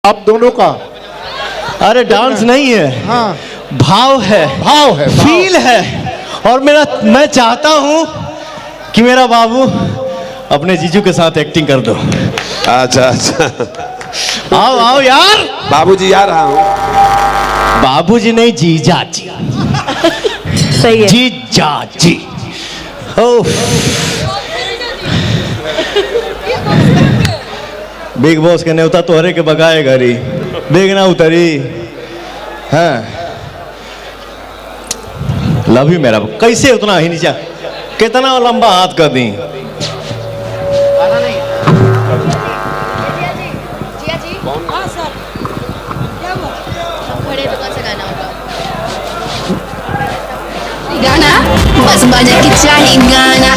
आप दोनों का। अरे डांस नहीं है, हाँ भाव है, भाव है, भाव। फील है। और मैं चाहता हूं कि मेरा बाबू अपने जीजू के साथ एक्टिंग कर दो। अच्छा अच्छा, आओ आओ यार। बाबूजी आ रहा हूँ। बाबूजी नहीं, जीजा जी। सही है। जीजा जी। ओह, बिग बॉस के नेवता तो हरे के बगाए घरी बेग ना उतरी। हाँ, लव यू मेरा। कैसे उतना ही नीचा, कितना लंबा हाथ कर दी। गाना बस बजे के चाही गाना।